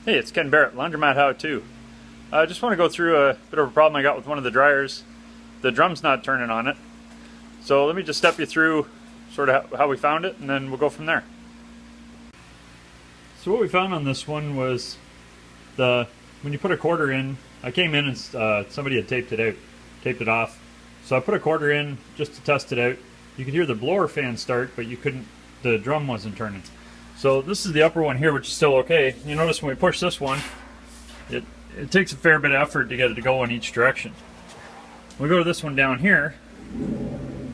Hey, it's Ken Barrett, Laundromat How To. I just want to go through a bit of a problem I got with one of the dryers. The drum's not turning on it. So let me just step you through sort of how we found it, and then we'll go from there. So what we found on this one was when you put a quarter in, I came in and somebody had taped it off. So I put a quarter in just to test it out. You could hear the blower fan start, but the drum wasn't turning. So this is the upper one here, which is still okay. You notice when we push this one, it takes a fair bit of effort to get it to go in each direction. When we go to this one down here,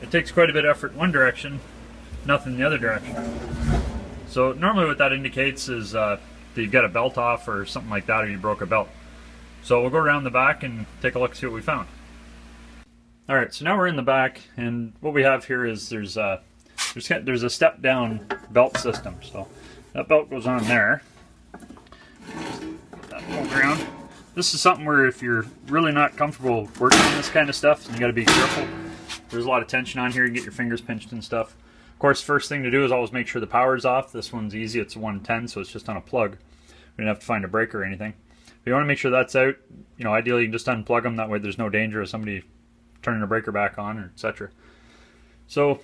it takes quite a bit of effort in one direction, nothing in the other direction. So normally what that indicates is that you've got a belt off or something like that, or you broke a belt. So we'll go around the back and take a look and see what we found. Alright, so now we're in the back, and what we have here is there's a step down belt system. So that belt goes on there. That pulled around. This is something where if you're really not comfortable working on this kind of stuff, and you got to be careful. There's a lot of tension on here. You can get your fingers pinched and stuff. Of course, first thing to do is always make sure the power's off. This one's easy. It's a 110, so it's just on a plug. We didn't have to find a breaker or anything. But you want to make sure that's out. You know, ideally you can just unplug them. That way there's no danger of somebody turning the breaker back on, or etc. So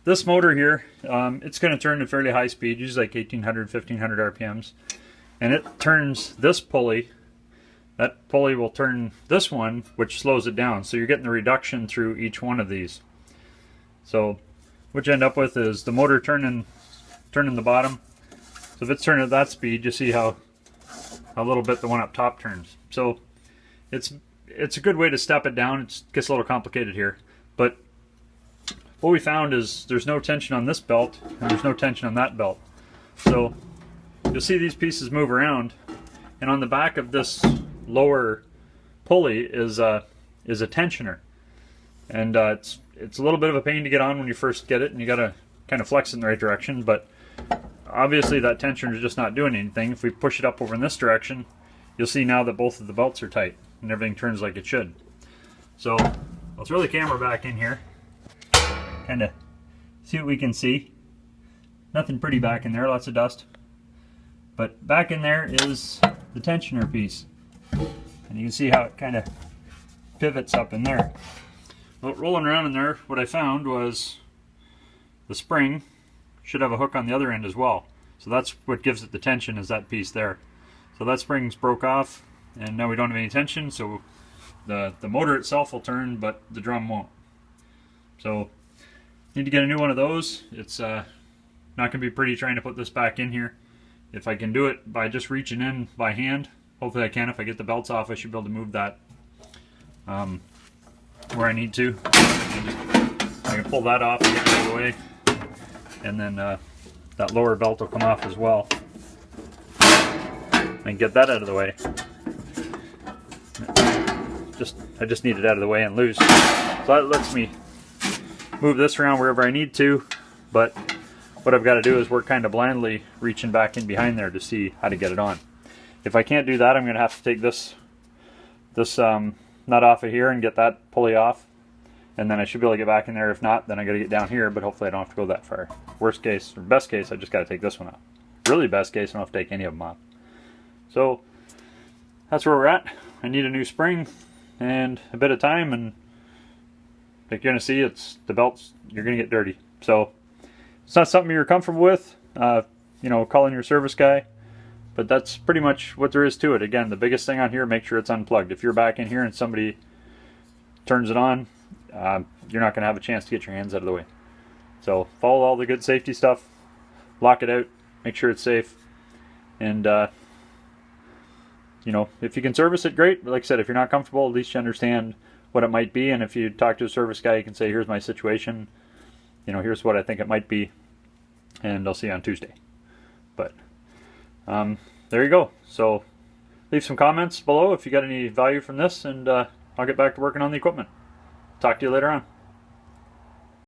this motor here, it's going to turn at fairly high speed, usually like 1800, 1500 RPMs. And it turns this pulley. That pulley will turn this one, which slows it down. So you're getting the reduction through each one of these. So what you end up with is the motor turning the bottom. So if it's turning at that speed, you see how a little bit the one up top turns. So it's a good way to step it down. It gets a little complicated here, but what we found is there's no tension on this belt and there's no tension on that belt. So you'll see these pieces move around, and on the back of this lower pulley is a tensioner, and it's a little bit of a pain to get on when you first get it, and you got to kind of flex it in the right direction. But obviously that tensioner is just not doing anything. If we push it up over in this direction, you'll see now that both of the belts are tight and everything turns like it should. So I'll throw the camera back in here, kind of see what we can see. Nothing pretty back in there, lots of dust. But back in there is the tensioner piece. And you can see how it kind of pivots up in there. Well, rolling around in there, what I found was the spring should have a hook on the other end as well. So that's what gives it the tension, is that piece there. So that spring's broke off, and now we don't have any tension, so the motor itself will turn, but the drum won't. So need to get a new one of those. It's not going to be pretty trying to put this back in here. If I can do it by just reaching in by hand, hopefully I can. If I get the belts off, I should be able to move that where I need to. I can pull that off and get it out of the way, and then that lower belt will come off as well. And get that out of the way. I just need it out of the way and loose. So that lets me move this around wherever I need to, but what I've got to do is work kind of blindly reaching back in behind there to see how to get it on. If I can't do that, I'm going to have to take this nut off of here and get that pulley off, and then I should be able to get back in there. If not, then I got to get down here, but hopefully I don't have to go that far. Worst case, or best case, I just got to take this one off. Really best case, I don't have to take any of them off. So that's where we're at. I need a new spring and a bit of time, and like you're going to see, it's the belts, you're going to get dirty. So it's not something you're comfortable with, you know, calling your service guy, but that's pretty much what there is to it. Again, the biggest thing on here, make sure it's unplugged. If you're back in here and somebody turns it on, you're not going to have a chance to get your hands out of the way. So follow all the good safety stuff, lock it out, make sure it's safe, and you know, if you can service it, great. But like I said, if you're not comfortable, at least you understand what it might be. And if you talk to a service guy, you can say, here's my situation. You know, here's what I think it might be. And I'll see you on Tuesday. But there you go. So leave some comments below if you got any value from this. And I'll get back to working on the equipment. Talk to you later on.